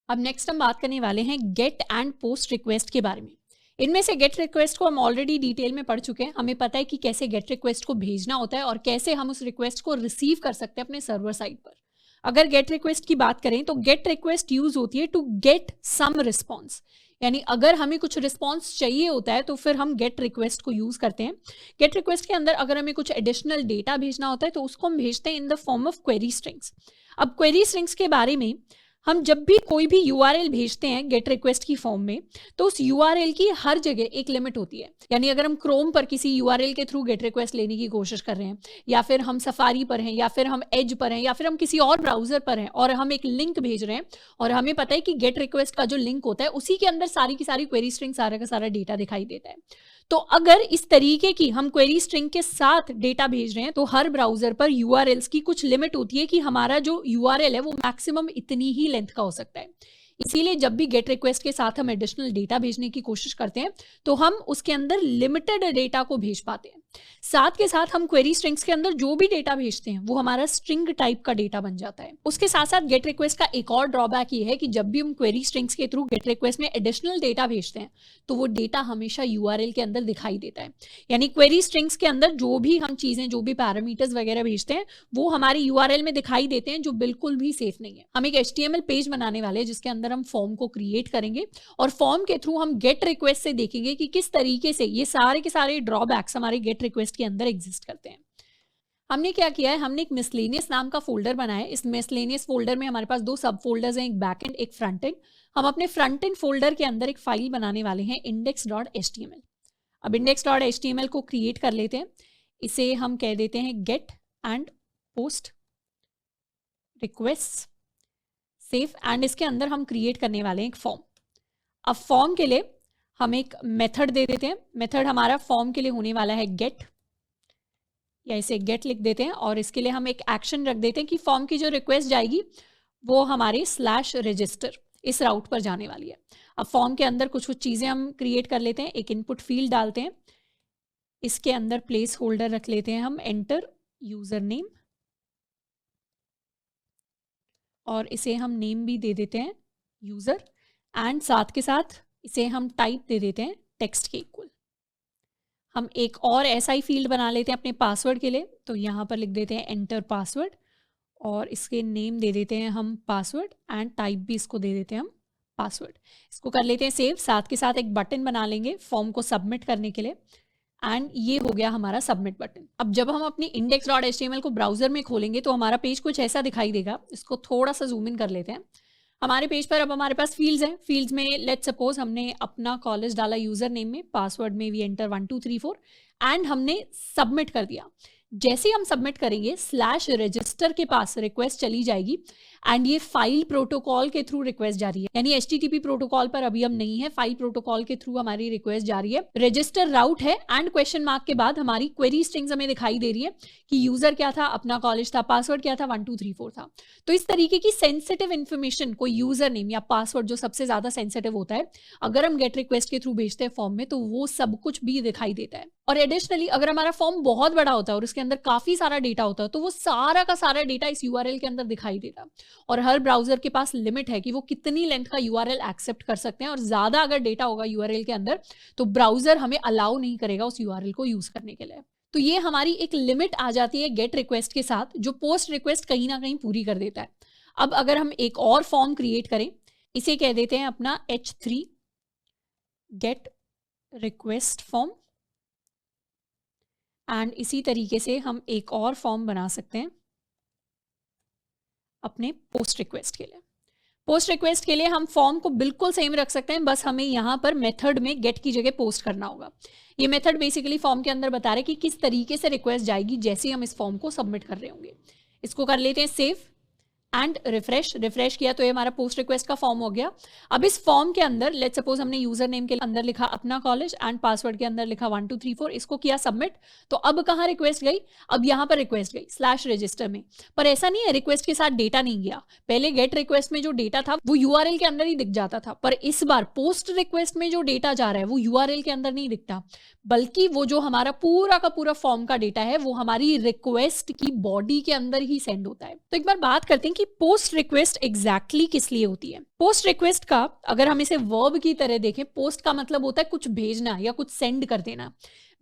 अब नेक्स्ट हम बात करने वाले हैं गेट एंड पोस्ट रिक्वेस्ट के बारे में। इनमें से गेट रिक्वेस्ट को हम ऑलरेडी डिटेल में पढ़ चुके हैं। हमें पता है कि कैसे गेट रिक्वेस्ट को भेजना होता है और कैसे हम उस रिक्वेस्ट को रिसीव कर सकते हैं अपने सर्वर साइड पर। अगर गेट रिक्वेस्ट की बात करें तो गेट रिक्वेस्ट यूज होती है टू गेट सम रिस्पॉन्स, यानी अगर हमें कुछ रिस्पॉन्स चाहिए होता है तो फिर हम गेट रिक्वेस्ट को यूज करते हैं। गेट रिक्वेस्ट के अंदर अगर हमें कुछ एडिशनल डेटा भेजना होता है तो उसको हम भेजते हैं in the form of query strings. अब क्वेरी स्ट्रिंग्स के बारे में, हम जब भी कोई भी यूआरएल भेजते हैं गेट रिक्वेस्ट की फॉर्म में तो उस यूआरएल की हर जगह एक लिमिट होती है। यानी अगर हम क्रोम पर किसी यूआरएल के थ्रू गेट रिक्वेस्ट लेने की कोशिश कर रहे हैं, या फिर हम सफारी पर हैं, या फिर हम एज पर हैं, या फिर हम किसी और ब्राउजर पर हैं और हम एक लिंक भेज रहे हैं और हमें पता है कि गेट रिक्वेस्ट का जो लिंक होता है उसी के अंदर सारी की सारी क्वेरी स्ट्रिंग, सारा का सारा डेटा दिखाई देता है। तो अगर इस तरीके की हम क्वेरी स्ट्रिंग के साथ डेटा भेज रहे हैं तो हर ब्राउजर पर यूआरएल्स की कुछ लिमिट होती है कि हमारा जो यूआरएल है वो मैक्सिमम इतनी ही लेंथ का हो सकता है। इसीलिए जब भी गेट रिक्वेस्ट के साथ हम एडिशनल डेटा भेजने की कोशिश करते हैं तो हम उसके अंदर लिमिटेड डेटा को भेज पाते हैं। साथ के साथ हम क्वेरी स्ट्रिंग्स के अंदर जो भी डेटा भेजते हैं वो हमारा स्ट्रिंग टाइप का डेटा बन जाता है। उसके साथ साथ गेट रिक्वेस्ट का एक और ड्रॉबैक ये है कि जब भी हम क्वेरी स्ट्रिंग्स के थ्रू गेट रिक्वेस्ट में एडिशनल डेटा भेजते हैं तो वो डेटा हमेशा यूआरएल के अंदर दिखाई देता है। यानी क्वेरी स्ट्रिंग्स के अंदर जो भी हम चीजें, जो भी पैरामीटर्स वगैरह भेजते हैं वो हमारे यूआरएल में दिखाई देते हैं, जो बिल्कुल भी सेफ नहीं है। हम एक एचटीएमएल पेज बनाने वाले हैं जिसके अंदर हम फॉर्म को क्रिएट करेंगे और फॉर्म के थ्रू हम गेट रिक्वेस्ट से देखेंगे कि किस तरीके से ये सारे के सारे ड्रॉबैक्स हमारे गेट रिक्वेस्ट के अंदर एग्जिस्ट करते हैं। हमने क्या किया है, हमने एक मिसलेनियस नाम का फोल्डर बनाया है। इस मिसलेनियस फोल्डर में हमारे पास दो सब फोल्डर्स हैं, एक बैकएंड एक फ्रंट एंड। हम अपने फ्रंट एंड फोल्डर के अंदर एक फाइल बनाने वाले हैं index.html। अब index.html को क्रिएट कर लेते हैं। इसे हम कह देते हैं get and post request save, and इसके अंदर हम क्रिएट करने वाले हैं एक फॉर्म। अब फॉर्म के लिए हम एक मेथड दे देते हैं। मेथड हमारा फॉर्म के लिए होने वाला है गेट, या इसे गेट लिख देते हैं, और इसके लिए हम एक एक्शन रख देते हैं कि फॉर्म की जो रिक्वेस्ट जाएगी वो हमारे /register इस राउट पर जाने वाली है। अब फॉर्म के अंदर कुछ कुछ चीज़ें हम क्रिएट कर लेते हैं। एक इनपुट फील्ड डालते हैं, इसके अंदर प्लेस होल्डर रख लेते हैं हम एंटर यूजर नेम, और इसे हम नेम भी दे देते हैं यूजर, एंड साथ के साथ इसे हम टाइप दे देते हैं टेक्स्ट के इक्वल। हम एक और ऐसा ही फील्ड बना लेते हैं अपने पासवर्ड के लिए, तो यहाँ पर लिख देते हैं एंटर पासवर्ड, और इसके नेम दे देते हैं हम पासवर्ड, एंड टाइप भी इसको दे देते हैं हम पासवर्ड। इसको कर लेते हैं सेव। साथ के साथ एक बटन बना लेंगे फॉर्म को सबमिट करने के लिए, एंड ये हो गया हमारा सबमिट बटन। अब जब हम अपनी index.html को ब्राउजर में खोलेंगे तो हमारा पेज कुछ ऐसा दिखाई देगा। इसको थोड़ा सा जूम इन कर लेते हैं। हमारे पेज पर अब हमारे पास फील्ड्स हैं। फील्ड्स में लेट्स सपोज हमने अपना कॉलेज डाला यूजर नेम में, पासवर्ड में वी एंटर 1234, एंड हमने सबमिट कर दिया। जैसे हम सबमिट करेंगे /register के पास रिक्वेस्ट चली जाएगी, एंड ये फाइल प्रोटोकॉल के थ्रू रिक्वेस्ट जा रही है। यानी HTTP प्रोटोकॉल पर अभी हम नहीं है, फाइल प्रोटोकॉल के थ्रू हमारी रिक्वेस्ट जा रही है। रजिस्टर राउट है, एंड क्वेश्चन मार्क के बाद हमारी क्वेरी स्ट्रिंग्स हमें दिखाई दे रही है कि यूजर क्या था, अपना कॉलेज था, पासवर्ड क्या था, 1234 था। तो इस तरीके की सेंसिटिव इन्फॉर्मेशन, कोई यूजर नेम या पासवर्ड जो सबसे ज्यादा सेंसिटिव होता है, अगर हम गेट रिक्वेस्ट के थ्रू भेजते हैं फॉर्म में तो वो सब कुछ भी दिखाई देता है। और एडिशनली अगर हमारा फॉर्म बहुत बड़ा होता है और उसके अंदर काफी सारा डेटा होता है तो वो सारा का सारा डेटा इस यूआरएल के अंदर दिखाई देता है। और हर ब्राउजर के पास लिमिट है कि वो कितनी लेंथ का यूआरएल एक्सेप्ट कर सकते हैं, और ज्यादा अगर डेटा होगा यूआरएल के अंदर तो ब्राउजर हमें अलाउ नहीं करेगा उस यूआरएल को यूज करने के लिए। तो ये हमारी एक लिमिट आ जाती है गेट रिक्वेस्ट के साथ, जो पोस्ट रिक्वेस्ट कहीं ना कहीं पूरी कर देता है। अब अगर हम एक और फॉर्म क्रिएट करें, इसे कह देते हैं अपना H3 gate request form, and इसी तरीके से हम एक और फॉर्म बना सकते हैं अपने पोस्ट रिक्वेस्ट के लिए। पोस्ट रिक्वेस्ट के लिए हम फॉर्म को बिल्कुल सेम रख सकते हैं, बस हमें यहाँ पर मेथड में गेट की जगह पोस्ट करना होगा। ये मेथड बेसिकली फॉर्म के अंदर बता रहे कि किस तरीके से रिक्वेस्ट जाएगी जैसे हम इस फॉर्म को सबमिट कर रहे होंगे। इसको कर लेते हैं सेव एंड रिफ्रेश किया तो ये हमारा पोस्ट रिक्वेस्ट का फॉर्म हो गया। अब इस फॉर्म के अंदर लेट्स सपोज हमने यूजर नेम के अंदर लिखा अपना कॉलेज एंड पासवर्ड के अंदर लिखा 1234, इसको किया सबमिट। तो अब कहाँ रिक्वेस्ट गई, अब यहाँ पर रिक्वेस्ट गई /register में। पर ऐसा नहीं है रिक्वेस्ट के साथ डेटा नहीं गया, पहले गेट रिक्वेस्ट में जो डेटा था वो यूआरएल के अंदर ही दिख जाता था, पर इस बार पोस्ट रिक्वेस्ट में जो डेटा जा रहा है वो यूआरएल के अंदर नहीं दिखता, बल्कि वो जो हमारा पूरा का पूरा फॉर्म का डेटा है वो हमारी रिक्वेस्ट की बॉडी के अंदर ही सेंड होता है। तो एक बार बात करते हैं कि कि पोस्ट रिक्वेस्ट एग्जैक्टली किस लिए होती है। पोस्ट रिक्वेस्ट का अगर हम इसे वर्ब की तरह देखें, पोस्ट का मतलब होता है कुछ भेजना या कुछ सेंड कर देना,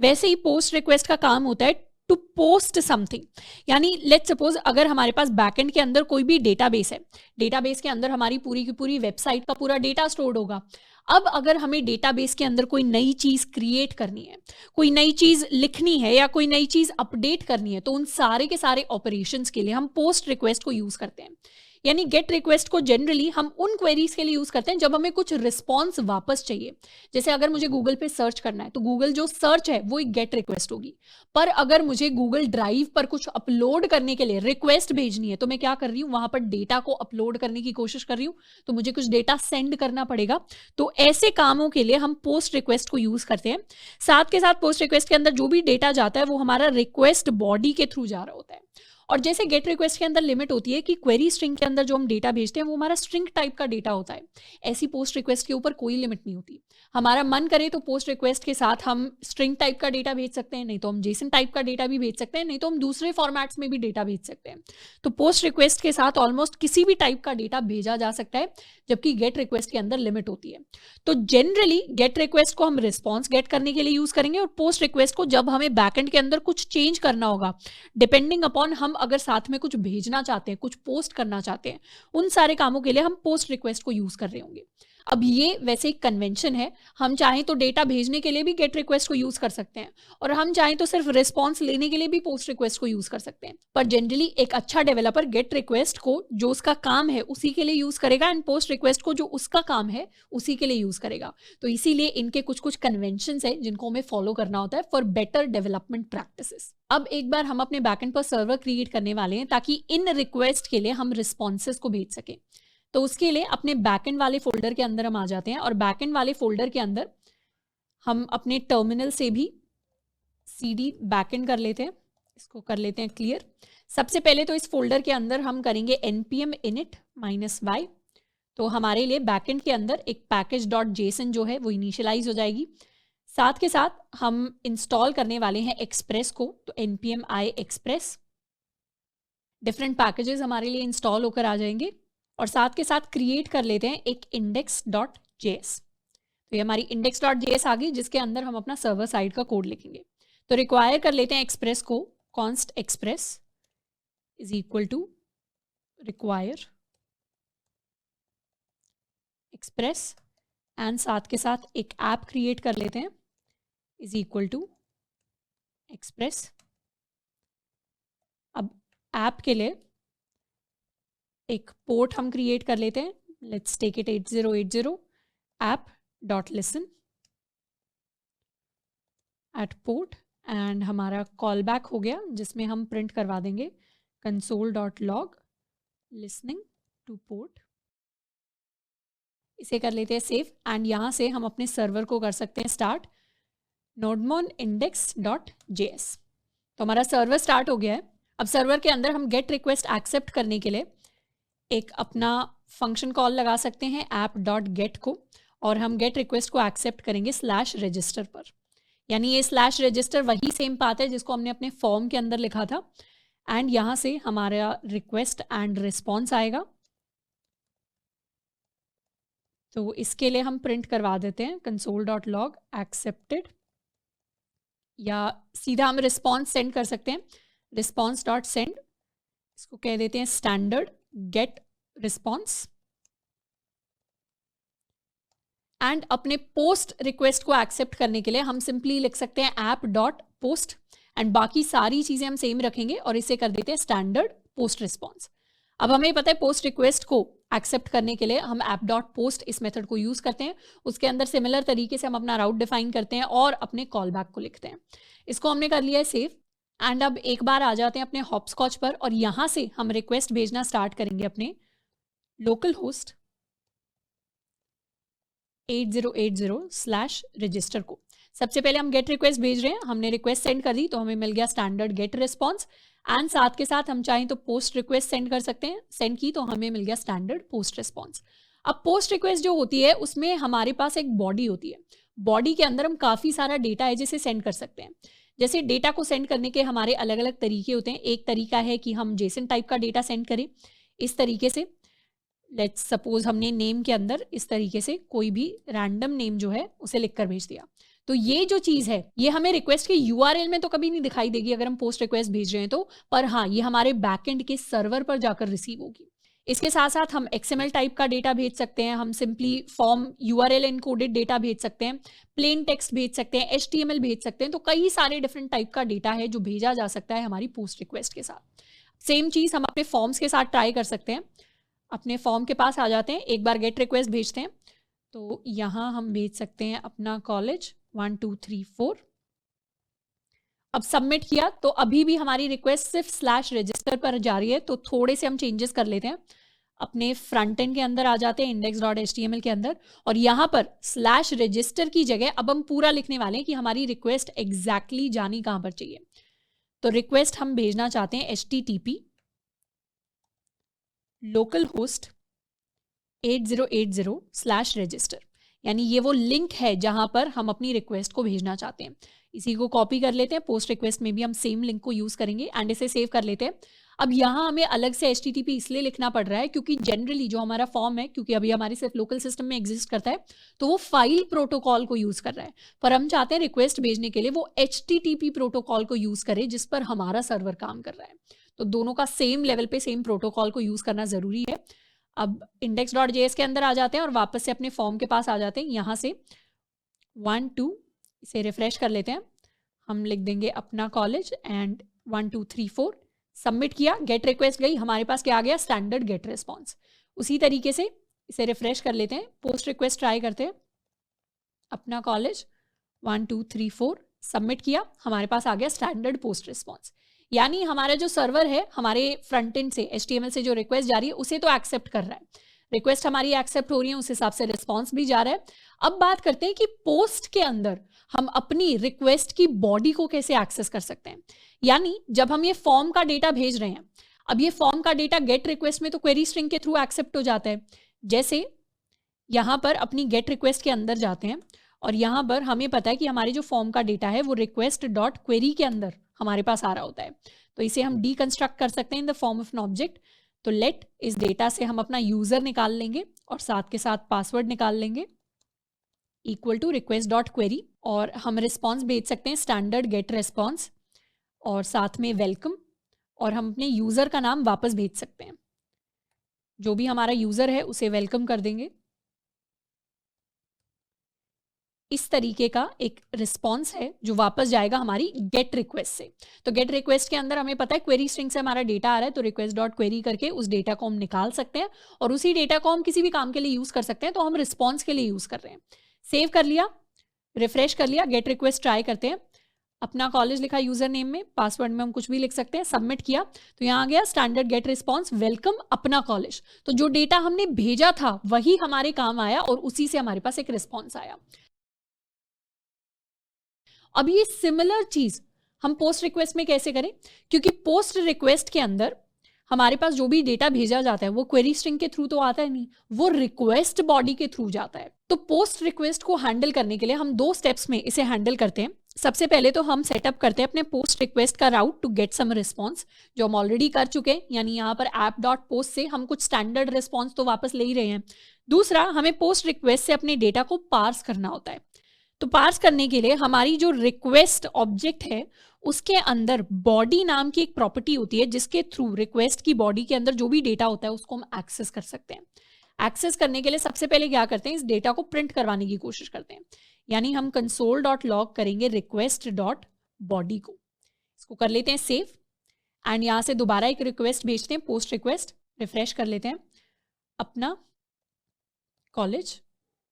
वैसे ही पोस्ट रिक्वेस्ट का काम होता है टू पोस्ट समथिंग। यानी लेट्स सपोज अगर हमारे पास बैकएंड के अंदर कोई भी डेटाबेस है, डेटाबेस के अंदर हमारी पूरी की पूरी वेबसाइट का पूरा डेटा स्टोर्ड होगा। अब अगर हमें डेटाबेस के अंदर कोई नई चीज क्रिएट करनी है, कोई नई चीज लिखनी है या कोई नई चीज अपडेट करनी है, तो उन सारे के सारे ऑपरेशंस के लिए हम पोस्ट रिक्वेस्ट को यूज करते हैं। यानी गेट रिक्वेस्ट को जनरली हम उन क्वेरीज के लिए यूज करते हैं जब हमें कुछ रिस्पॉन्स वापस चाहिए। जैसे अगर मुझे गूगल पे सर्च करना है तो गूगल जो सर्च है वो एक गेट रिक्वेस्ट होगी। पर अगर मुझे गूगल ड्राइव पर कुछ अपलोड करने के लिए रिक्वेस्ट भेजनी है तो मैं क्या कर रही हूँ, वहां पर डेटा को अपलोड करने की कोशिश कर रही हूँ, तो मुझे कुछ डेटा सेंड करना पड़ेगा। तो ऐसे कामों के लिए हम पोस्ट रिक्वेस्ट को यूज करते हैं। साथ के साथ पोस्ट रिक्वेस्ट के अंदर जो भी डेटा जाता है वो हमारा रिक्वेस्ट बॉडी के थ्रू जा रहा होता है। और जैसे गेट रिक्वेस्ट के अंदर लिमिट होती है कि क्वेरी स्ट्रिंग के अंदर जो हम डेटा भेजते हैं वो हमारा स्ट्रिंग टाइप का डेटा होता है, ऐसी पोस्ट रिक्वेस्ट के ऊपर कोई लिमिट नहीं होती। हमारा मन करे तो पोस्ट रिक्वेस्ट के साथ हम स्ट्रिंग टाइप का डेटा भेज सकते हैं, नहीं तो हम जेसन टाइप का डेटा भी भेज सकते हैं, नहीं तो हम दूसरे फॉर्मेट्स में भी डेटा भेज सकते हैं। तो पोस्ट रिक्वेस्ट के साथ ऑलमोस्ट किसी भी टाइप का डेटा भेजा जा सकता है, जबकि गेट रिक्वेस्ट के अंदर लिमिट होती है। तो जनरली गेट रिक्वेस्ट को हम रिस्पॉन्स गेट करने के लिए यूज करेंगे और पोस्ट रिक्वेस्ट को जब हमें बैकएंड के अंदर कुछ चेंज करना होगा, डिपेंडिंग अपॉन हम अगर साथ में कुछ भेजना चाहते हैं, कुछ पोस्ट करना चाहते हैं, उन सारे कामों के लिए हम पोस्ट रिक्वेस्ट को यूज कर रहे होंगे। अब ये वैसे एक कन्वेंशन है, हम चाहें तो डेटा भेजने के लिए भी गेट रिक्वेस्ट को यूज कर सकते हैं और हम चाहें तो सिर्फ रिस्पॉन्स लेने के लिए भी पोस्ट रिक्वेस्ट को यूज कर सकते हैं। पर जनरली एक अच्छा डेवलपर गेट रिक्वेस्ट को जो उसका काम है उसी के लिए यूज करेगा एंड पोस्ट रिक्वेस्ट को जो उसका काम है उसी के लिए यूज करेगा। तो इसीलिए इनके कुछ कुछ कन्वेंशंस है जिनको हमें फॉलो करना होता है फॉर बेटर डेवलपमेंट प्रैक्टिसेस। अब एक बार हम अपने बैकएंड पर सर्वर क्रिएट करने वाले हैं ताकि इन रिक्वेस्ट के लिए हम रिस्पॉन्सेस को भेज सकें। तो उसके लिए अपने बैकएंड वाले फोल्डर के अंदर हम आ जाते हैं और बैकएंड वाले फोल्डर के अंदर हम अपने टर्मिनल से भी cd बैकएंड कर लेते हैं, इसको कर लेते हैं क्लियर। सबसे पहले तो इस फोल्डर के अंदर हम करेंगे npm init -y, तो हमारे लिए बैकएंड के अंदर एक package.json जो है वो इनिशियलाइज हो जाएगी। साथ के साथ हम इंस्टॉल करने वाले हैं एक्सप्रेस को, तो npm i express, different packages हमारे लिए इंस्टॉल होकर आ जाएंगे। और साथ के साथ क्रिएट कर लेते हैं एक index.js, तो ये हमारी index.js आ गई जिसके अंदर हम अपना सर्वर साइड का कोड लिखेंगे। तो रिक्वायर कर लेते हैं एक्सप्रेस को, const express is equal to require Express and साथ के साथ एक ऐप क्रिएट कर लेते हैं इज इक्वल टू एक्सप्रेस। अब ऐप के लिए एक पोर्ट हम क्रिएट कर लेते हैं, let's take it 8080 app.listen at port and हमारा कॉल बैक हो गया जिसमें हम प्रिंट करवा देंगे console.log listening to port। इसे कर लेते हैं सेव एंड यहाँ से हम अपने सर्वर को कर सकते हैं स्टार्ट nodemon index.js। तो हमारा सर्वर स्टार्ट हो गया है। अब सर्वर के अंदर हम गेट रिक्वेस्ट एक्सेप्ट करने के लिए एक अपना फंक्शन कॉल लगा सकते हैं app.get को, और हम गेट रिक्वेस्ट को एक्सेप्ट करेंगे /register पर। यानी ये /register वही सेम पाथ है जिसको हमने अपने फॉर्म के अंदर लिखा था एंड यहाँ से हमारा रिक्वेस्ट एंड रिस्पॉन्स आएगा। तो इसके लिए हम प्रिंट करवा देते हैं console.log accepted, या सीधा हम रिस्पॉन्स सेंड कर सकते हैं response.send, इसको कह देते हैं स्टैंडर्ड गेट रिस्पॉन्स। एंड अपने पोस्ट रिक्वेस्ट को एक्सेप्ट करने के लिए हम सिंपली लिख सकते हैं app.post एंड बाकी सारी चीजें हम सेम रखेंगे और इसे कर देते हैं स्टैंडर्ड पोस्ट रिस्पॉन्स। अब हमें पता है पोस्ट रिक्वेस्ट को एक्सेप्ट करने के लिए हम app.post इस मेथड को यूज करते हैं, उसके अंदर सिमिलर तरीके से हम अपना राउट डिफाइन करते हैं और अपने कॉल बैक को लिखते हैं। इसको हमने कर लिया है सेव एंड अब एक बार आ जाते हैं अपने हॉपस्कॉच पर और यहाँ से हम रिक्वेस्ट भेजना स्टार्ट करेंगे अपने लोकल होस्ट 8080/register को। सबसे पहले हम गेट रिक्वेस्ट भेज रहे हैं, हमने रिक्वेस्ट सेंड कर दी तो हमें मिल गया स्टैंडर्ड गेट रिस्पॉन्स एंड साथ के साथ हम चाहें तो पोस्ट रिक्वेस्ट सेंड कर सकते हैं, सेंड की तो हमें मिल गया स्टैंडर्ड पोस्ट रिस्पॉन्स। अब पोस्ट रिक्वेस्ट जो होती है उसमें हमारे पास एक बॉडी होती है, बॉडी के अंदर हम काफ़ी सारा डेटा है जिसे सेंड कर सकते हैं। जैसे डेटा को सेंड करने के हमारे अलग अलग तरीके होते हैं। एक तरीका है कि हम जेसन टाइप का डेटा सेंड करें, इस तरीके से लेट्स सपोज हमने नेम के अंदर इस तरीके से कोई भी रैंडम नेम जो है उसे लिखकर भेज दिया। तो ये जो चीज़ है ये हमें रिक्वेस्ट के यूआरएल में तो कभी नहीं दिखाई देगी अगर हम पोस्ट रिक्वेस्ट भेज रहे हैं तो, पर हाँ ये हमारे बैकएंड के सर्वर पर जाकर रिसीव होगी। इसके साथ साथ हम XML टाइप का डेटा भेज सकते हैं, हम simply form URL encoded data भेज सकते हैं, प्लेन टेक्स्ट भेज सकते हैं, HTML भेज सकते हैं। तो कई सारे डिफरेंट टाइप का डेटा है जो भेजा जा सकता है हमारी पोस्ट रिक्वेस्ट के साथ। सेम चीज़ हम अपने फॉर्म्स के साथ ट्राई कर सकते हैं। अपने फॉर्म के पास आ जाते हैं, एक बार गेट रिक्वेस्ट भेजते हैं तो यहाँ हम भेज सकते हैं अपना कॉलेज 1 2 3 4। अब सबमिट किया तो अभी भी हमारी रिक्वेस्ट सिर्फ /register पर जा रही है। तो थोड़े से हम चेंजेस कर लेते हैं, अपने फ्रंट एंड के अंदर आ जाते हैं index.html के अंदर, और यहाँ पर /register की जगह अब हम पूरा लिखने वाले हैं कि हमारी रिक्वेस्ट एग्जैक्टली जानी कहाँ पर चाहिए। तो रिक्वेस्ट हम भेजना चाहते हैं HTTP localhost 8080/register, यानी ये वो लिंक है जहां पर हम अपनी रिक्वेस्ट को भेजना चाहते हैं। इसी को कॉपी कर लेते हैं, पोस्ट रिक्वेस्ट में भी हम सेम लिंक को यूज करेंगे एंड इसे सेव कर लेते हैं। अब यहाँ हमें अलग से HTTP इसलिए लिखना पड़ रहा है क्योंकि जनरली जो हमारा फॉर्म है, क्योंकि अभी हमारी सिर्फ लोकल सिस्टम में एग्जिस्ट करता है, तो वो फाइल प्रोटोकॉल को यूज कर रहा है, पर हम चाहते हैं रिक्वेस्ट भेजने के लिए वो HTTP प्रोटोकॉल को यूज करे जिस पर हमारा सर्वर काम कर रहा है। तो दोनों का सेम लेवल पे सेम प्रोटोकॉल को यूज करना जरूरी है। अब index.js के अंदर आ जाते हैं और वापस से अपने फॉर्म के पास आ जाते हैं। यहाँ से 1 2 इसे रिफ्रेश कर लेते हैं, हम लिख देंगे अपना कॉलेज एंड 1 2 3 4। सबमिट किया, गेट रिक्वेस्ट गई, हमारे पास क्या आ गया, स्टैंडर्ड गेट रिस्पॉन्स। उसी तरीके से इसे रिफ्रेश कर लेते हैं, पोस्ट रिक्वेस्ट ट्राई करते हैं, अपना कॉलेज 1 2 3 4। सबमिट किया, हमारे पास आ गया स्टैंडर्ड पोस्ट रिस्पॉन्स। यानी हमारा जो सर्वर है हमारे फ्रंट एंड से HTML से जो रिक्वेस्ट जा रही है उसे तो एक्सेप्ट कर रहा है, रिक्वेस्ट हमारी एक्सेप्ट हो रही है, उस हिसाब से रिस्पॉन्स भी जा रहा है। अब बात करते हैं कि पोस्ट के अंदर हम अपनी रिक्वेस्ट की बॉडी को कैसे एक्सेस कर सकते हैं। यानी जब हम ये फॉर्म का डेटा भेज रहे हैं, अब ये फॉर्म का डेटा गेट रिक्वेस्ट में तो क्वेरी स्ट्रिंग के थ्रू एक्सेप्ट हो जाता है। जैसे यहाँ पर अपनी गेट रिक्वेस्ट के अंदर जाते हैं और यहाँ पर हमें पता है कि हमारे जो फॉर्म का डेटा है वो request.query के अंदर हमारे पास आ रहा होता है, तो इसे हम डीकंस्ट्रक्ट कर सकते हैं in the form of an object. तो लेट इस डेटा से हम अपना यूजर निकाल लेंगे और साथ के साथ पासवर्ड निकाल लेंगे इक्वल टू request.query, और हम रिस्पॉन्स भेज सकते हैं स्टैंडर्ड गेट रिस्पॉन्स और साथ में वेलकम, और हम अपने यूजर का नाम वापस भेज सकते हैं, जो भी हमारा यूजर है उसे वेलकम कर देंगे। इस तरीके का एक रिस्पॉन्स है जो वापस जाएगा हमारी गेट रिक्वेस्ट से। तो गेट रिक्वेस्ट के अंदर हमें पता है क्वेरी स्ट्रिंग से हमारा डेटा आ रहा है, तो request.query करके उस डेटा को हम निकाल सकते हैं और उसी डेटा को हम किसी भी काम के लिए यूज कर सकते हैं। तो हम रिस्पॉन्स के लिए यूज कर रहे हैं। सेव कर लिया, रिफ्रेश कर लिया, गेट रिक्वेस्ट ट्राई करते हैं, अपना कॉलेज लिखा यूजर नेम में, पासवर्ड में हम कुछ भी लिख सकते हैं, सबमिट किया तो यहाँ आ गया स्टैंडर्ड गेट रिस्पॉन्स वेलकम अपना कॉलेज। तो जो डेटा हमने भेजा था वही हमारे काम आया और उसी से हमारे पास एक रिस्पॉन्स आया। अब ये सिमिलर चीज हम पोस्ट रिक्वेस्ट में कैसे करें, क्योंकि पोस्ट रिक्वेस्ट के अंदर हमारे पास जो भी डेटा भेजा जाता है वो क्वेरी स्ट्रिंग के थ्रू तो आता है नहीं, वो रिक्वेस्ट बॉडी के थ्रू जाता है। तो पोस्ट रिक्वेस्ट को हैंडल करने के लिए हम 2 स्टेप्स में इसे हैंडल करते हैं। सबसे पहले तो हम सेटअप करते हैं अपने पोस्ट रिक्वेस्ट का राउट टू गेट सम रिस्पॉन्स, जो हम ऑलरेडी कर चुके हैं, यानी यहाँ पर app.post से हम कुछ स्टैंडर्ड रिस्पॉन्स तो वापस ले ही रहे हैं। दूसरा, हमें पोस्ट रिक्वेस्ट से अपने डेटा को पार्स करना होता है। तो पार्स करने के लिए हमारी जो रिक्वेस्ट ऑब्जेक्ट है उसके अंदर बॉडी नाम की एक प्रॉपर्टी होती है जिसके थ्रू रिक्वेस्ट की बॉडी के अंदर जो भी डेटा होता है उसको हम एक्सेस कर सकते हैं। एक्सेस करने के लिए सबसे पहले क्या करते हैं, इस डेटा को प्रिंट करवाने की कोशिश करते हैं, यानी हम console.log करेंगे request.body को, इसको कर लेते हैं सेव एंड यहाँ से दोबारा एक रिक्वेस्ट भेजते हैं, पोस्ट रिक्वेस्ट, रिफ्रेश कर लेते हैं, अपना कॉलेज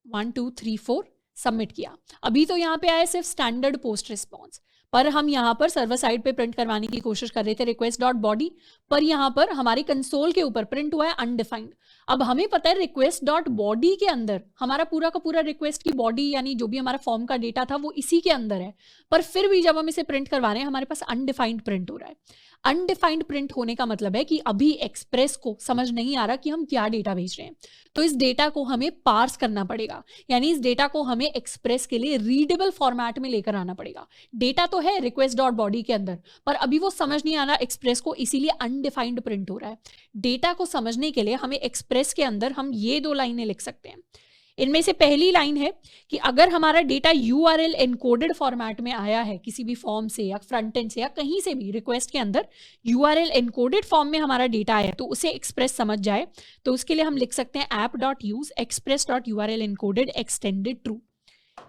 1 2 3 4, सबमिट किया। अभी तो यहाँ पे आया सिर्फ स्टैंडर्ड पोस्ट रिस्पॉन्स, पर हम यहाँ पर सर्वर साइड पे प्रिंट करवाने की कोशिश कर रहे थे request.body, पर यहाँ पर हमारे कंसोल के ऊपर प्रिंट हुआ है अनडिफाइंड। अब हमें पता है request.body के अंदर हमारा पूरा का पूरा रिक्वेस्ट की बॉडी यानी जो भी हमारा फॉर्म का डेटा था वो इसी के अंदर है, पर फिर भी जब हम इसे प्रिंट करवा रहे हैं हमारे पास अनडिफाइंड प्रिंट हो रहा है। अनडिफाइंड प्रिंट होने का मतलब है कि अभी एक्सप्रेस को समझ नहीं आ रहा कि हम क्या डेटा भेज रहे हैं, तो इस डेटा को हमें पार्स करना पड़ेगा, यानी इस डेटा को हमें एक्सप्रेस के लिए रीडेबल फॉर्मेट में लेकर आना पड़ेगा। डेटा तो है रिक्वेस्ट डॉट बॉडी के अंदर, पर अभी वो समझ नहीं आ रहा एक्सप्रेस को, इसीलिए अनडिफाइंड प्रिंट हो रहा है। डेटा को समझने के लिए हमें एक्सप्रेस के अंदर हम ये 2 लाइनें लिख सकते हैं। इनमें से पहली लाइन है कि अगर हमारा डेटा URL एनकोडेड फॉर्मेट में आया है किसी भी फॉर्म से या फ्रंट एंड से या कहीं से भी, रिक्वेस्ट के अंदर URL एनकोडेड फॉर्म में हमारा डेटा आया तो उसे एक्सप्रेस समझ जाए, तो उसके लिए हम लिख सकते हैं app.use express.url encoded extended true।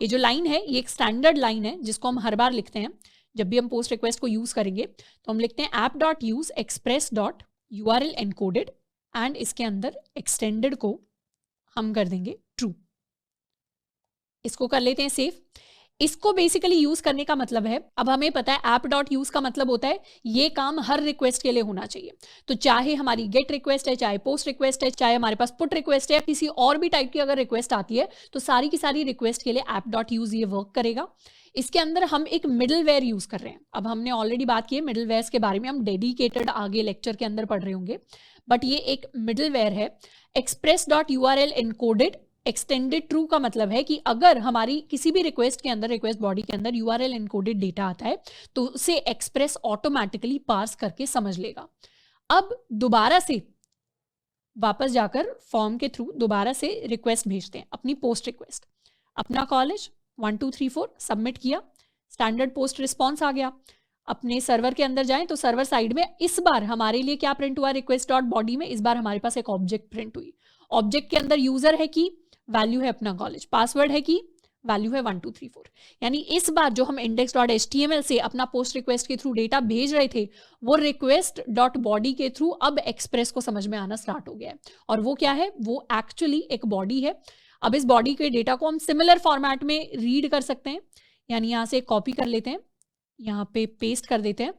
ये जो लाइन है ये एक स्टैंडर्ड लाइन है जिसको हम हर बार लिखते हैं जब भी हम पोस्ट रिक्वेस्ट को यूज करेंगे, तो हम लिखते हैं app.use express.url encoded एंड इसके अंदर एक्सटेंडेड को हम कर देंगे ट्रू। इसको कर लेते हैं सेव। इसको बेसिकली यूज करने का मतलब है, अब हमें पता है app.use का मतलब होता है ये काम हर रिक्वेस्ट के लिए होना चाहिए, तो चाहे हमारी गेट रिक्वेस्ट है, चाहे पोस्ट रिक्वेस्ट है, चाहे हमारे पास पुट रिक्वेस्ट है, किसी और भी टाइप की अगर रिक्वेस्ट आती है तो सारी की सारी रिक्वेस्ट के लिए app.use ये वर्क करेगा। इसके अंदर हम एक मिडलवेयर यूज कर रहे हैं। अब हमने ऑलरेडी बात की है मिडलवेयर्स के बारे में, हम डेडिकेटेड आगे लेक्चर के अंदर पढ़ रहे होंगे, बट ये एक मिडलवेयर है। express.url encoded एक्सटेंडेड ट्रू का मतलब है कि अगर हमारी किसी भी रिक्वेस्ट के अंदर, रिक्वेस्ट बॉडी के अंदर URL एनकोडेड डेटा आता है तो उसे एक्सप्रेस ऑटोमेटिकली पार्स करके समझ लेगा। अब दोबारा से वापस जाकर फॉर्म के थ्रू दोबारा से रिक्वेस्ट भेजते हैं, अपनी पोस्ट रिक्वेस्ट, अपना कॉलेज 1 2 3 4 सबमिट किया, स्टैंडर्ड पोस्ट रिस्पॉन्स आ गया। अपने सर्वर के अंदर जाएं तो सर्वर साइड में इस बार हमारे लिए क्या प्रिंट हुआ, रिक्वेस्ट डॉट बॉडी में इस बार हमारे पास एक ऑब्जेक्ट प्रिंट हुई। ऑब्जेक्ट के अंदर यूजर है की वैल्यू है अपना कॉलेज, पासवर्ड है की वैल्यू है 1 2 3 4। यानी इस बार जो हम index.html से अपना पोस्ट रिक्वेस्ट के थ्रू डेटा भेज रहे थे वो रिक्वेस्ट डॉट बॉडी के थ्रू अब एक्सप्रेस को समझ में आना स्टार्ट हो गया है। और वो क्या है, वो एक्चुअली एक बॉडी है। अब इस बॉडी के डेटा को हम सिमिलर फॉर्मेट में रीड कर सकते हैं, यानी यहां से कॉपी कर लेते हैं, यहाँ पे पेस्ट कर देते हैं।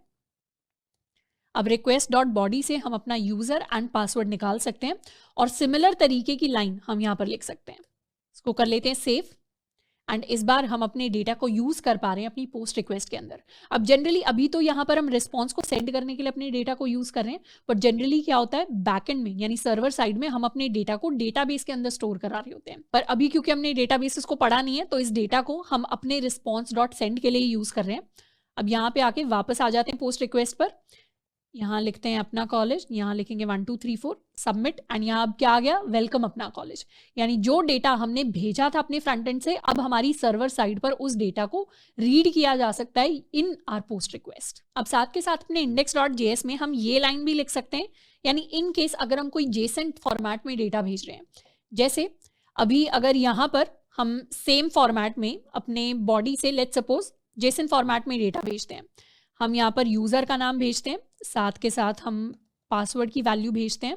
अब रिक्वेस्ट डॉट बॉडी से हम अपना यूजर एंड पासवर्ड निकाल सकते हैं और सिमिलर तरीके की लाइन हम यहाँ पर लिख सकते हैं। इसको कर लेते हैं सेव एंड इस बार हम अपने डेटा को यूज कर पा रहे हैं अपनी पोस्ट रिक्वेस्ट के अंदर। अब जनरली अभी तो यहाँ पर हम रिस्पॉन्स को सेंड करने के लिए अपने डेटा को यूज कर रहे हैं, बट जनरली क्या होता है बैकएंड में यानी सर्वर साइड में हम अपने डेटा को डेटाबेस के अंदर स्टोर करा रहे होते हैं। पर अभी क्योंकि हमने डेटाबेसेस को पढ़ा नहीं है तो इस डेटा को हम अपने रिस्पॉन्स डॉट सेंड के लिए यूज कर रहे हैं। अब यहाँ पे आके वापस आ जाते हैं पोस्ट रिक्वेस्ट पर, यहाँ लिखते हैं अपना कॉलेज, यहाँ लिखेंगे 1 2 3 4 सबमिट एंड यहाँ अब क्या आ गया, वेलकम अपना कॉलेज। यानी जो डेटा हमने भेजा था अपने फ्रंट एंड से अब हमारी सर्वर साइड पर उस डेटा को रीड किया जा सकता है इन आर पोस्ट रिक्वेस्ट। अब साथ के साथ अपने index.js में हम ये लाइन भी लिख सकते हैं, यानी इन केस अगर हम कोई जेसन फॉर्मेट में डेटा भेज रहे हैं, जैसे अभी अगर यहाँ पर हम सेम फॉर्मेट में अपने बॉडी से लेट्स सपोज जेसन फॉर्मेट में डेटा भेजते हैं, हम यहाँ पर यूजर का नाम भेजते हैं, साथ के साथ हम पासवर्ड की वैल्यू भेजते हैं,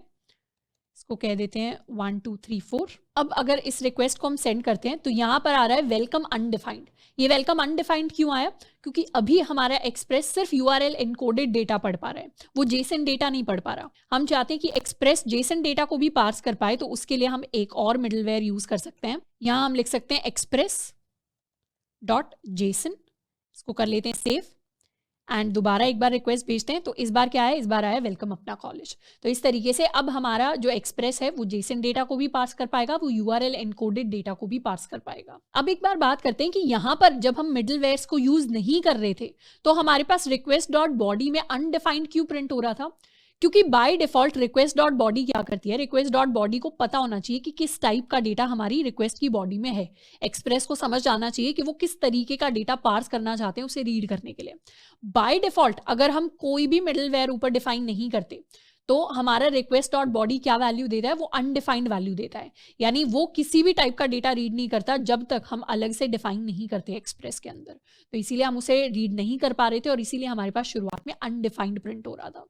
इसको कह देते हैं 1 2 3 4। अब अगर इस रिक्वेस्ट को हम सेंड करते हैं तो यहाँ पर आ रहा है वेलकम अनडिफाइंड। ये वेलकम अनडिफाइंड क्यों आया, क्योंकि अभी हमारा एक्सप्रेस सिर्फ URL एनकोडेड डेटा पढ़ पा रहा है, वो जेसन डेटा नहीं पढ़ पा रहा। हम चाहते हैं कि एक्सप्रेस जेसन डेटा को भी पार्स कर पाए, तो उसके लिए हम एक और मिडलवेयर यूज कर सकते हैं। यहाँ हम लिख सकते हैं एक्सप्रेस डॉट जेसन, इसको कर लेते हैं सेव एंड दोबारा एक बार रिक्वेस्ट भेजते हैं, तो इस बार क्या है, इस बार आया वेलकम अपना कॉलेज। तो इस तरीके से अब हमारा जो एक्सप्रेस है वो जेसन डेटा को भी पार्स कर पाएगा, वो URL एनकोडेड डेटा को भी पार्स कर पाएगा। अब एक बार बात करते हैं कि यहाँ पर जब हम मिडलवेयर्स को यूज नहीं कर रहे थे तो हमारे पास रिक्वेस्ट डॉट बॉडी में अनडिफाइंड क्यों प्रिंट हो रहा था, क्योंकि by default request dot body क्या करती है, रिक्वेस्ट डॉट बॉडी को पता होना चाहिए कि किस टाइप का डेटा हमारी रिक्वेस्ट की बॉडी में है। एक्सप्रेस को समझ आना चाहिए कि वो किस तरीके का डेटा पार्स करना चाहते हैं उसे रीड करने के लिए। बाय डिफॉल्ट अगर हम कोई भी मिडलवेयर ऊपर डिफाइन नहीं करते तो हमारा रिक्वेस्ट डॉट बॉडी क्या वैल्यू देता है, वो अनडिफाइंड वैल्यू देता है, यानी वो किसी भी टाइप का डेटा रीड नहीं करता जब तक हम अलग से डिफाइन नहीं करते एक्सप्रेस के अंदर। तो इसीलिए हम उसे रीड नहीं कर पा रहे थे और इसीलिए हमारे पास शुरुआत में अनडिफाइंड प्रिंट हो रहा था।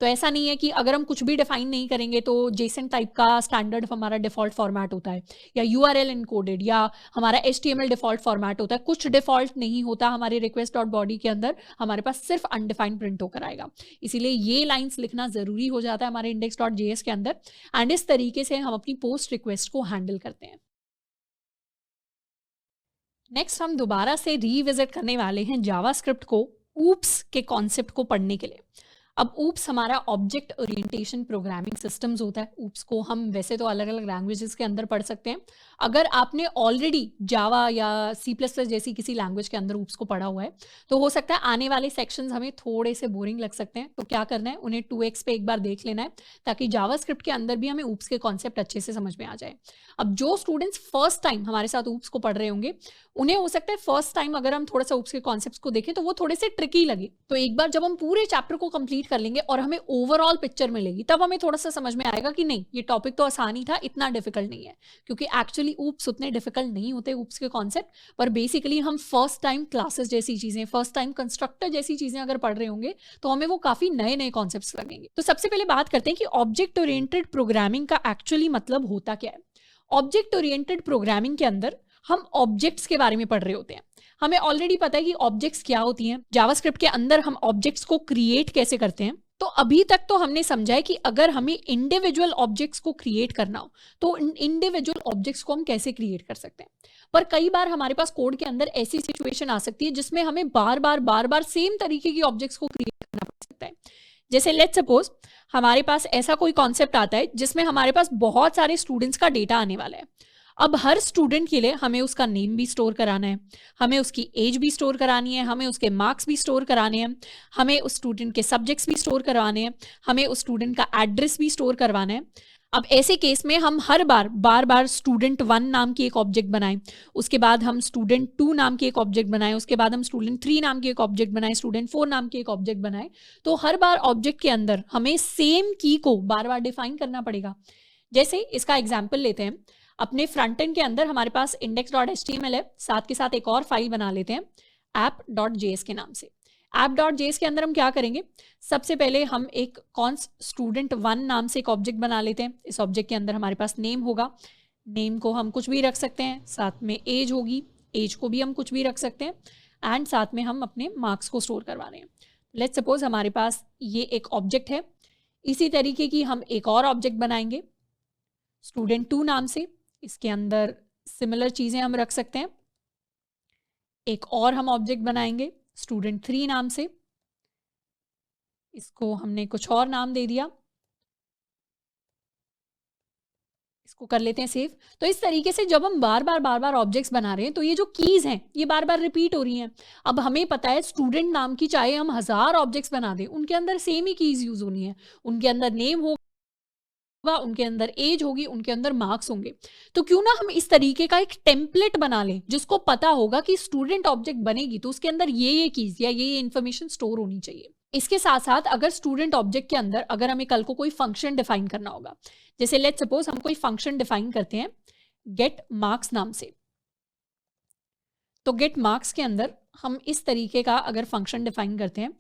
तो ऐसा नहीं है कि अगर हम कुछ भी डिफाइन नहीं करेंगे तो जेसन टाइप का स्टैंडर्ड हमारा डिफॉल्ट फॉर्मेट होता है, या URL एनकोडेड, या हमारा HTML डिफॉल्ट फॉर्मेट होता है। कुछ डिफॉल्ट नहीं होता हमारे रिक्वेस्ट डॉट बॉडी के अंदर, हमारे पास सिर्फ अनडिफाइंड प्रिंट होकर आएगा। इसीलिए ये लाइंस लिखना जरूरी हो जाता है हमारे index.js के अंदर, एंड इस तरीके से हम अपनी पोस्ट रिक्वेस्ट को हैंडल करते हैं। नेक्स्ट हम दोबारा से रीविजिट करने वाले हैं जावास्क्रिप्ट को ऊप्स के कॉन्सेप्ट को पढ़ने के लिए। अब ऊप्स हमारा ऑब्जेक्ट ओरिएंटेशन प्रोग्रामिंग सिस्टम्स होता है। ऊप्स को हम वैसे तो अलग अलग लैंग्वेजेस के अंदर पढ़ सकते हैं। अगर आपने ऑलरेडी जावा या C++ जैसी किसी लैंग्वेज के अंदर ऊप्स को पढ़ा हुआ है तो हो सकता है आने वाले सेक्शंस हमें थोड़े से बोरिंग लग सकते हैं। तो क्या करना है, उन्हें 2x पे एक बार देख लेना है ताकि जावास्क्रिप्ट के अंदर भी हमें ऊप्स के कॉन्सेप्ट अच्छे से समझ में आ जाए। अब जो स्टूडेंट्स फर्स्ट टाइम हमारे साथ ऊप्स को पढ़ रहे होंगे उन्हें हो सकता है फर्स्ट टाइम अगर हम थोड़ा सा ऊप्स के कॉन्सेप्ट्स को देखें तो वो थोड़े से ट्रिकी लगे। तो एक बार जब हम पूरे चैप्टर को कंप्लीट कर लेंगे और हमें ओवरऑल पिक्चर मिलेगी तब हमें थोड़ा सा समझ में आएगा कि नहीं, ये टॉपिक तो आसान ही था, इतना डिफिकल्ट नहीं है। क्योंकि एक्चुअली ऊप्स उतने डिफिकल्ट नहीं होते ऊप्स के कॉन्सेप्ट, पर बेसिकली हम फर्स्ट टाइम क्लासेस जैसी चीजें, फर्स्ट टाइम कंस्ट्रक्टर जैसी चीजें अगर पढ़ रहे होंगे तो हमें वो काफी नए नए कॉन्सेप्ट्स लगेंगे। तो सबसे पहले बात करते हैं कि ऑब्जेक्ट ओरिएंटेड प्रोग्रामिंग का एक्चुअली मतलब होता क्या है। ऑब्जेक्ट ओरिएंटेड प्रोग्रामिंग के अंदर हम ऑब्जेक्ट्स के बारे में पढ़ रहे होते हैं। हमें ऑलरेडी पता है कि ऑब्जेक्ट्स क्या होती हैं, जावास्क्रिप्ट के अंदर हम ऑब्जेक्ट्स को क्रिएट कैसे करते हैं। तो अभी तक तो हमने समझा है कि अगर हमें इंडिविजुअल ऑब्जेक्ट्स को क्रिएट करना हो तो इंडिविजुअल ऑब्जेक्ट्स को हम कैसे क्रिएट कर सकते हैं। पर कई बार हमारे पास कोड के अंदर ऐसी सिचुएशन आ सकती है जिसमें हमें बार बार सेम तरीके की ऑब्जेक्ट्स को क्रिएट करना पड़ सकता है। जैसे लेट्स सपोज हमारे पास ऐसा कोई कॉन्सेप्ट आता है जिसमें हमारे पास बहुत सारे स्टूडेंट्स का डेटा आने वाला है। अब हर स्टूडेंट के लिए हमें उसका नेम भी स्टोर कराना है, हमें उसकी एज भी स्टोर करानी है, हमें उसके मार्क्स भी स्टोर कराने हैं, हमें उस स्टूडेंट के सब्जेक्ट्स भी स्टोर करवाने हैं, हमें उस स्टूडेंट का एड्रेस भी स्टोर करवाना है। अब ऐसे केस में हम हर बार स्टूडेंट 1 नाम की एक ऑब्जेक्ट बनाएं, उसके बाद हम स्टूडेंट 2 नाम की एक ऑब्जेक्ट बनाएं, उसके बाद हम स्टूडेंट 3 नाम की एक ऑब्जेक्ट बनाएं, स्टूडेंट 4 नाम की एक ऑब्जेक्ट बनाएं। तो हर बार ऑब्जेक्ट के अंदर हमें सेम की को बार डिफाइन करना पड़ेगा। जैसे इसका एग्जाम्पल लेते हैं, अपने फ्रंट एंड के अंदर हमारे पास index.html है, साथ के साथ एक और फाइल बना लेते हैं app.js के नाम से। app.js के अंदर हम क्या करेंगे, सबसे पहले हम एक स्टूडेंट 1 नाम से एक ऑब्जेक्ट बना लेते हैं। इस ऑब्जेक्ट के अंदर हमारे पास नेम होगा, नेम को हम कुछ भी रख सकते हैं, साथ में एज होगी, एज को भी हम कुछ भी रख सकते हैं, एंड साथ में हम अपने मार्क्स को स्टोर करवा रहे हैं। लेट्स सपोज हमारे पास ये एक ऑब्जेक्ट है। इसी तरीके की हम एक और ऑब्जेक्ट बनाएंगे स्टूडेंट 2 नाम से, इसके अंदर सिमिलर चीजें हम रख सकते हैं। एक और हम ऑब्जेक्ट बनाएंगे स्टूडेंट 3 नाम से, इसको हमने कुछ और नाम दे दिया, इसको कर लेते हैं सेव। तो इस तरीके से जब हम बार बार ऑब्जेक्ट्स बना रहे हैं तो ये जो कीज हैं ये बार रिपीट हो रही हैं। अब हमें पता है स्टूडेंट नाम की चाहे हम 1000 ऑब्जेक्ट्स बना दें, उनके अंदर सेम ही कीज यूज होनी है, उनके अंदर नेम होगा, उनके अंदर एज होगी, उनके अंदर मार्क्स होंगे। तो क्यों ना हम इस तरीके का एक टेम्पलेट बना लें जिसको पता होगा कि स्टूडेंट ऑब्जेक्ट बनेगी तो उसके अंदर ये कीज या ये इंफॉर्मेशन स्टोर होनी चाहिए। इसके साथ साथ अगर स्टूडेंट ऑब्जेक्ट के अंदर अगर हमें कल को कोई फंक्शन डिफाइन करना होगा, जैसे लेट्स सपोज हम कोई फंक्शन डिफाइन करते हैं गेट मार्क्स नाम से, तो गेट मार्क्स के अंदर हम इस तरीके का अगर फंक्शन डिफाइन करते हैं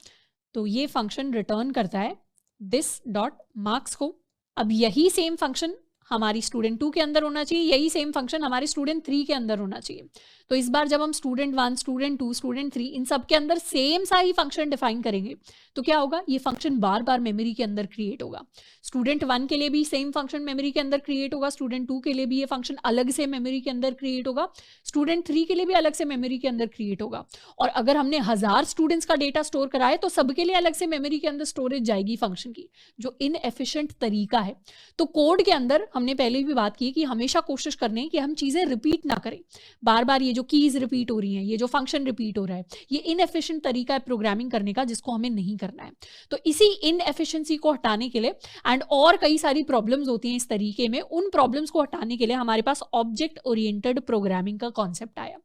तो ये फंक्शन रिटर्न करता है दिस डॉट मार्क्स को। अब यही सेम फंक्शन हमारी स्टूडेंट 2 के अंदर होना चाहिए, यही सेम फंक्शन हमारे स्टूडेंट 3 के अंदर होना चाहिए। तो इस बार जब हम स्टूडेंट 1, स्टूडेंट 2, स्टूडेंट 3 इन सब के अंदर सेम सा ही फंक्शन डिफाइन करेंगे तो क्या होगा, ये फंक्शन बार मेमोरी के अंदर क्रिएट होगा। स्टूडेंट 1 के लिए भी सेम फंक्शन मेमोरी के अंदर क्रिएट होगा, स्टूडेंट 2 के लिए भी ये फंक्शन अलग से मेमोरी के अंदर क्रिएट होगा, स्टूडेंट 3 के लिए भी अलग से मेमोरी के अंदर क्रिएट होगा। और अगर हमने 1000 स्टूडेंट्स का डेटा स्टोर कराए तो सबके लिए अलग से मेमोरी के अंदर स्टोरेज जाएगी फंक्शन की, जो इनएफिशिएंट तरीका है। तो कोड के अंदर हमने पहले भी बात की कि हमेशा कोशिश करने कि हम चीजें रिपीट ना करें। बार ये जो कीज रिपीट हो रही हैं, ये जो फंक्शन रिपीट हो रहा है, ये इनएफिशिएंट तरीका है प्रोग्रामिंग करने का जिसको हमें नहीं करना है। तो इसी इनएफिशिएंसी को हटाने के लिए एंड और कई सारी प्रॉब्लम्स होती हैं इस तरीके में, उन प्रॉब्लम्स को हटाने के लिए हमारे पास ऑब्जेक्ट ओरिएंटेड प्रोग्रामिंग का कॉन्सेप्ट आया।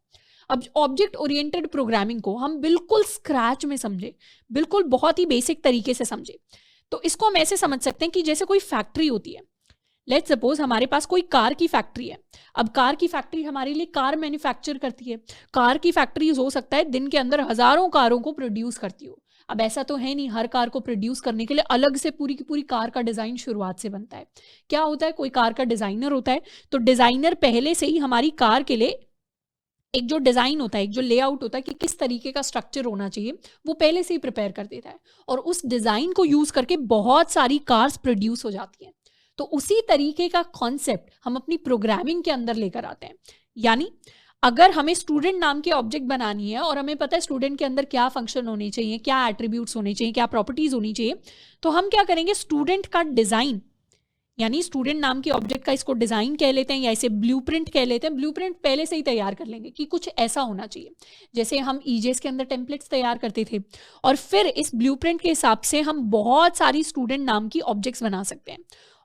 अब ऑब्जेक्ट ओरिएंटेड प्रोग्रामिंग को हम बिल्कुल स्क्रैच में समझे, बिल्कुल बहुत ही बेसिक तरीके से समझे तो इसको हम ऐसे समझ सकते हैं कि जैसे कोई फैक्ट्री होती है। लेट्स सपोज हमारे पास कोई कार की फैक्ट्री है। अब कार की फैक्ट्री हमारे लिए कार मैन्युफैक्चर करती है। कार की फैक्ट्रीज हो सकता है दिन के अंदर हजारों कारों को प्रोड्यूस करती हो। अब ऐसा तो है नहीं, हर कार को प्रोड्यूस करने के लिए अलग से पूरी की पूरी कार का डिजाइन शुरुआत से बनता है। क्या होता है, कोई कार का डिजाइनर होता है, तो डिजाइनर पहले से ही हमारी कार के लिए एक जो डिजाइन होता है, एक जो लेआउट होता है कि किस तरीके का स्ट्रक्चर होना चाहिए, वो पहले से ही प्रिपेयर कर देता है और उस डिजाइन को यूज करके बहुत सारी कार्स प्रोड्यूस हो जाती हैं। तो उसी तरीके का कॉन्सेप्ट हम अपनी प्रोग्रामिंग के अंदर लेकर आते हैं। यानी अगर हमें स्टूडेंट नाम की ऑब्जेक्ट बनानी है और हमें पता है स्टूडेंट के अंदर क्या फंक्शन होने चाहिए, क्या एट्रीब्यूट्स होने चाहिए, क्या प्रॉपर्टीज होनी चाहिए, तो हम क्या करेंगे, स्टूडेंट का डिजाइन, यानी स्टूडेंट नाम की ऑब्जेक्ट का इसको डिजाइन कह लेते हैं या इसे ब्लूप्रिंट कह लेते हैं। ब्लूप्रिंट पहले से ही तैयार कर लेंगे कि कुछ ऐसा होना चाहिए, जैसे हम ईजेस के अंदर टेम्पलेट्स तैयार करते थे, और फिर इस ब्लूप्रिंट के हिसाब से हम बहुत सारी स्टूडेंट नाम की ऑब्जेक्ट्स बना सकते हैं।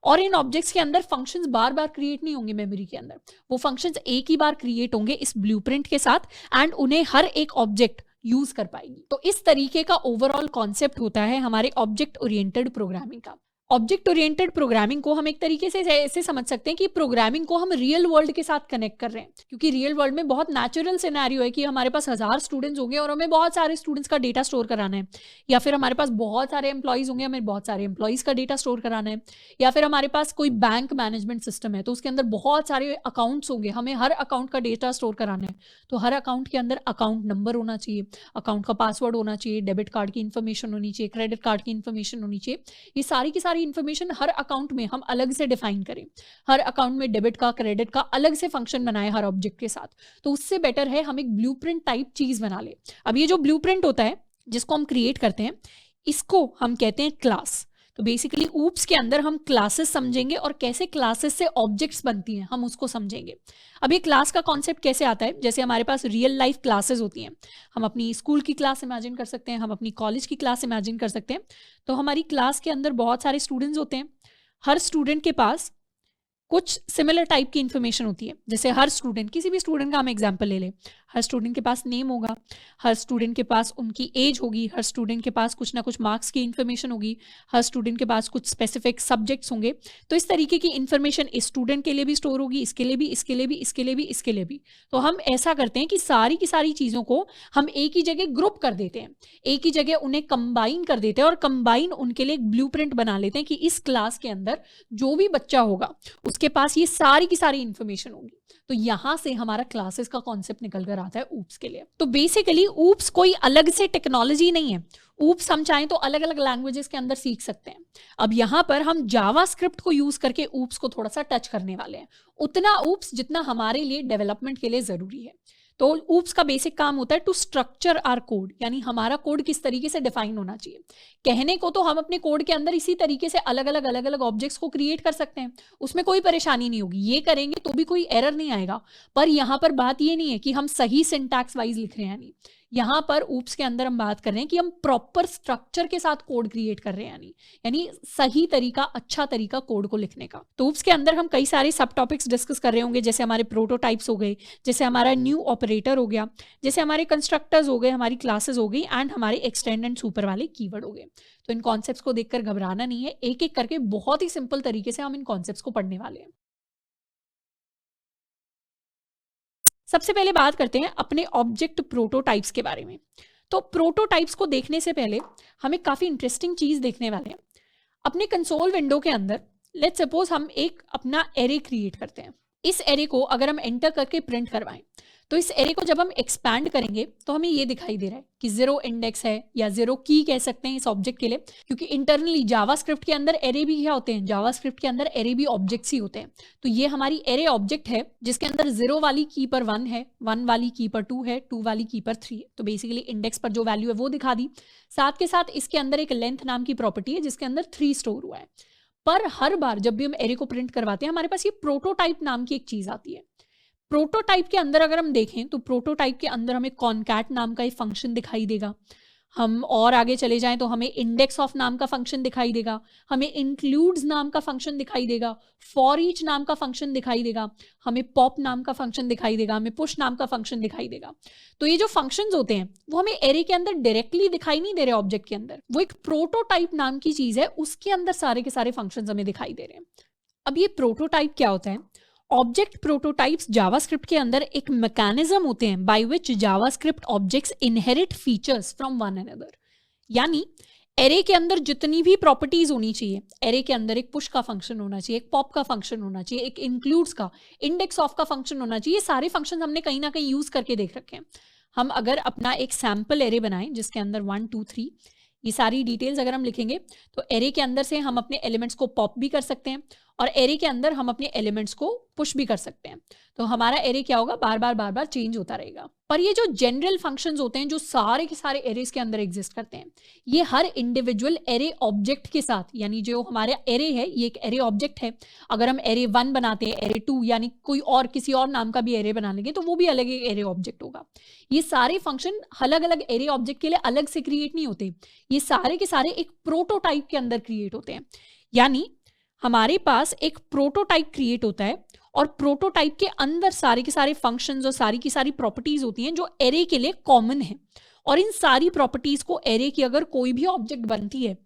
और इन ऑब्जेक्ट्स के अंदर फंक्शंस बार बार क्रिएट नहीं होंगे मेमोरी के अंदर, वो फंक्शंस एक ही बार क्रिएट होंगे इस ब्लूप्रिंट के साथ, एंड उन्हें हर एक ऑब्जेक्ट यूज कर पाएगी। तो इस तरीके का ओवरऑल कॉन्सेप्ट होता है हमारे ऑब्जेक्ट ओरिएंटेड प्रोग्रामिंग का। ऑब्जेक्ट ओरिएंटेड प्रोग्रामिंग को हम एक तरीके से ऐसे समझ सकते हैं कि प्रोग्रामिंग को हम रियल वर्ल्ड के साथ कनेक्ट कर रहे हैं, क्योंकि रियल वर्ल्ड में बहुत नेचुरल सिनेरियो है कि हमारे पास 1000 स्टूडेंट्स होंगे और हमें बहुत सारे स्टूडेंट्स का डेटा स्टोर कराना है, या फिर हमारे पास बहुत सारे एम्प्लॉइज होंगे, हमें बहुत सारे एम्प्लॉइज का डेटा स्टोर कराना है, या फिर हमारे पास कोई बैंक मैनेजमेंट सिस्टम है तो उसके अंदर बहुत सारे अकाउंट्स होंगे, हमें हर अकाउंट का डेटा स्टोर कराना है, तो हर अकाउंट के अंदर अकाउंट नंबर होना चाहिए, अकाउंट का पासवर्ड होना चाहिए, डेबिट कार्ड की इन्फॉर्मेशन होनी चाहिए, क्रेडिट कार्ड की इन्फॉर्मेशन होनी चाहिए। ये सारी की सारी इन्फॉर्मेशन हर अकाउंट में हम अलग से डिफाइन करें, हर अकाउंट में डेबिट का क्रेडिट का अलग से फंक्शन बनाए हर ऑब्जेक्ट के साथ, तो उससे बेटर है हम एक ब्लूप्रिंट टाइप चीज बना ले। अब ये जो ब्लूप्रिंट होता है जिसको हम क्रिएट करते हैं, इसको हम कहते हैं क्लास। तो बेसिकली ऊप्स के अंदर हम क्लासेस समझेंगे और कैसे क्लासेस से ऑब्जेक्ट्स बनती हैं हम उसको समझेंगे। अब ये क्लास का कॉन्सेप्ट कैसे आता है, जैसे हमारे पास रियल लाइफ क्लासेस होती हैं, हम अपनी स्कूल की क्लास इमेजिन कर सकते हैं, हम अपनी कॉलेज की क्लास इमेजिन कर सकते हैं। तो हमारी क्लास के अंदर बहुत सारे स्टूडेंट्स होते हैं, हर स्टूडेंट के पास कुछ सिमिलर टाइप की इन्फॉर्मेशन होती है, जैसे हर स्टूडेंट, किसी भी स्टूडेंट का हम एग्जांपल ले लें, हर स्टूडेंट के पास नेम होगा, हर स्टूडेंट के पास उनकी एज होगी, हर स्टूडेंट के पास कुछ ना कुछ मार्क्स की इन्फॉर्मेशन होगी, हर स्टूडेंट के पास कुछ स्पेसिफिक सब्जेक्ट्स होंगे। तो इस तरीके की इन्फॉर्मेशन इस स्टूडेंट के लिए भी स्टोर होगी, इसके लिए भी, इसके लिए भी, इसके लिए भी, इसके लिए भी। तो हम ऐसा करते हैं कि सारी की सारी चीज़ों को हम एक ही जगह ग्रुप कर देते हैं, एक ही जगह उन्हें कंबाइन कर देते हैं, और कंबाइन उनके लिए एक ब्लूप्रिंट बना लेते हैं कि इस क्लास के अंदर जो भी बच्चा होगा उसके पास ये सारी की सारी इन्फॉर्मेशन होगी। तो यहां से हमारा क्लासेस का कॉन्सेप्ट निकल कर आता है ऊप्स के लिए। तो बेसिकली ऊप्स कोई अलग से टेक्नोलॉजी नहीं है, ऊप्स हम चाहें तो अलग अलग लैंग्वेजेस के अंदर सीख सकते हैं। अब यहां पर हम जावास्क्रिप्ट को यूज करके ऊप्स को थोड़ा सा टच करने वाले हैं, उतना ऊप्स जितना हमारे लिए डेवलपमेंट के लिए जरूरी है। तो ऊप्स का बेसिक काम होता है टू स्ट्रक्चर आवर कोड, यानी हमारा कोड किस तरीके से डिफाइन होना चाहिए। कहने को तो हम अपने कोड के अंदर इसी तरीके से अलग अलग ऑब्जेक्ट्स को क्रिएट कर सकते हैं, उसमें कोई परेशानी नहीं होगी, ये करेंगे तो भी कोई एरर नहीं आएगा। पर यहाँ पर बात ये नहीं है कि हम सही सिंटैक्स वाइज लिख रहे हैं, यानी यहाँ पर ऊप्स के अंदर हम बात कर रहे हैं कि हम प्रॉपर स्ट्रक्चर के साथ कोड क्रिएट कर रहे हैं, यानी सही तरीका, अच्छा तरीका कोड को लिखने का। तो ऊप्स के अंदर हम कई सारे सब टॉपिक्स डिस्कस कर रहे होंगे, जैसे हमारे प्रोटोटाइप्स हो गए, जैसे हमारा न्यू ऑपरेटर हो गया, जैसे हमारे कंस्ट्रक्टर्स हो गए, हमारी क्लासेस हो गई, एंड हमारे एक्सटेंड एंड सुपर वाले कीवर्ड हो गए। तो इन कॉन्सेप्ट्स को देखकर घबराना नहीं है, एक एक करके बहुत ही सिंपल तरीके से हम इन कॉन्सेप्ट्स को पढ़ने वाले हैं। सबसे पहले बात करते हैं अपने ऑब्जेक्ट प्रोटोटाइप्स के बारे में। तो प्रोटोटाइप्स को देखने से पहले हम एक काफ़ी इंटरेस्टिंग चीज़ देखने वाले हैं। अपने कंसोल विंडो के अंदर लेट्स सपोज हम एक अपना एरे क्रिएट करते हैं। इस एरे को अगर हम एंटर करके प्रिंट करवाएं तो इस एरे को जब हम एक्सपैंड करेंगे तो हमें ये दिखाई दे रहा है कि 0 इंडेक्स है, या 0 की कह सकते हैं इस ऑब्जेक्ट के लिए, क्योंकि इंटरनली जावास्क्रिप्ट के अंदर एरे भी क्या होते हैं, जावास्क्रिप्ट के अंदर एरे भी ऑब्जेक्ट्स ही होते हैं। तो ये हमारी एरे ऑब्जेक्ट है जिसके अंदर 0 वाली की पर 1 है, 1 वाली की पर 2 है, 2 वाली की पर 3 है। तो बेसिकली इंडेक्स पर जो वैल्यू है वो दिखा दी, साथ के साथ इसके अंदर एक लेंथ नाम की प्रॉपर्टी है जिसके अंदर 3 स्टोर हुआ है। पर हर बार जब भी हम एरे को प्रिंट करवाते हैं हमारे पास ये प्रोटोटाइप नाम की एक चीज आती है। प्रोटोटाइप के अंदर अगर हम देखें तो प्रोटोटाइप के अंदर हमें कॉनकैट नाम का एक फंक्शन दिखाई देगा। हम और आगे चले जाएं तो हमें इंडेक्स ऑफ नाम का फंक्शन दिखाई देगा, हमें इंक्लूड्स नाम का फंक्शन दिखाई देगा, फॉर ईच नाम का फंक्शन दिखाई देगा, हमें पॉप नाम का फंक्शन दिखाई देगा, हमें पुश नाम का फंक्शन दिखाई देगा। तो ये जो फंक्शंस होते हैं वो हमें एरे के अंदर डायरेक्टली दिखाई नहीं दे रहे ऑब्जेक्ट के अंदर, वो एक प्रोटोटाइप नाम की चीज है, उसके अंदर सारे के सारे फंक्शंस हमें दिखाई दे रहे हैं। अब ये प्रोटोटाइप क्या होता है? ऑब्जेक्ट प्रोटोटाइप्स जावास्क्रिप्ट के अंदर एक मैकेनिज्म होते हैं by which JavaScript objects inherit features from one another. यानी एरे के अंदर जितनी भी प्रॉपर्टीज होनी चाहिए, एरे के अंदर एक पुश का फंक्शन होना चाहिए, एक पॉप का फंक्शन होना चाहिए, एक इंक्लूड्स का, इंडेक्स ऑफ का फंक्शन होना चाहिए, ये सारे फंक्शन हमने कहीं ना कहीं यूज करके देख रखे हैं। हम अगर अपना एक सैम्पल एरे बनाएं जिसके अंदर 1 2 3 ये सारी डिटेल्स अगर हम लिखेंगे तो एरे के अंदर से हम अपने एलिमेंट्स को पॉप भी कर सकते हैं और एरे के अंदर हम अपने एलिमेंट्स को पुश भी कर सकते हैं। तो हमारा एरे क्या होगा, बार बार चेंज होता रहेगा। पर ये जो जनरल फंक्शंस होते हैं जो सारे के सारे एरेज के अंदर एग्जिस्ट करते हैं, ये हर इंडिविजुअल एरे ऑब्जेक्ट के साथ, यानी जो हमारा एरे है ये एक एरे ऑब्जेक्ट है। अगर हम एरे 1 बनाते हैं, एरे 2 यानी कोई और किसी और नाम का भी एरे बना लेंगे तो वो भी अलग एक एरे ऑब्जेक्ट होगा। ये सारे फंक्शन अलग अलग एरे ऑब्जेक्ट के लिए अलग से क्रिएट नहीं होते, ये सारे के सारे एक प्रोटोटाइप के अंदर क्रिएट होते हैं। यानी हमारे पास एक प्रोटोटाइप क्रिएट होता है और प्रोटोटाइप के अंदर सारे के सारे फंक्शंस और सारी की सारी प्रॉपर्टीज होती हैं जो एरे के लिए कॉमन है। और इन सारी प्रॉपर्टीज को एरे की अगर कोई भी ऑब्जेक्ट बनती है,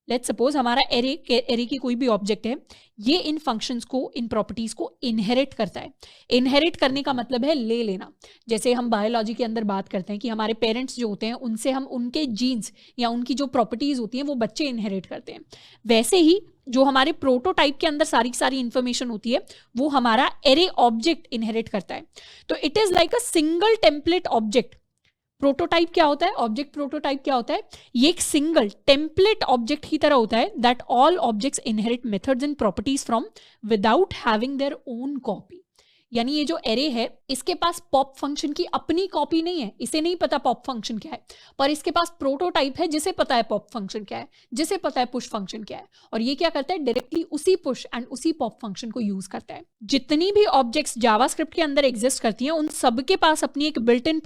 लेट्स सपोज हमारा एरे की कोई भी ऑब्जेक्ट है, ये इन फंक्शंस को, इन प्रॉपर्टीज को इनहेरिट करता है। इनहेरिट करने का मतलब है ले लेना। जैसे हम बायोलॉजी के अंदर बात करते हैं कि हमारे पेरेंट्स जो होते हैं उनसे हम उनके जीन्स या उनकी जो प्रॉपर्टीज होती हैं वो बच्चे इनहेरिट करते हैं। वैसे ही जो हमारे प्रोटोटाइप के अंदर सारी की सारी इंफॉर्मेशन होती है वो हमारा एरे ऑब्जेक्ट इनहेरिट करता है। तो it is like a single template object. Prototype क्या होता है, ऑब्जेक्ट प्रोटोटाइप क्या होता है, ये एक सिंगल टेम्पलेट ऑब्जेक्ट की तरह होता है that all objects inherit methods and properties from without having their own copy. यानी ये जो एरे है इसके पास पॉप फंक्शन की अपनी कॉपी नहीं है, इसे नहीं पता पॉप फंक्शन क्या है, पर इसके पास प्रोटोटाइप है जिसे पता है पॉप फंक्शन क्या है, जिसे पता है पुश फंक्शन क्या है, और ये क्या करता है, डायरेक्टली उसी पुश एंड उसी पॉप फंक्शन को यूज करता है। जितनी भी ऑब्जेक्ट्स जावास्क्रिप्ट के अंदर एग्जिस्ट करती हैं उन सबके पास अपनी एक बिल्ट इन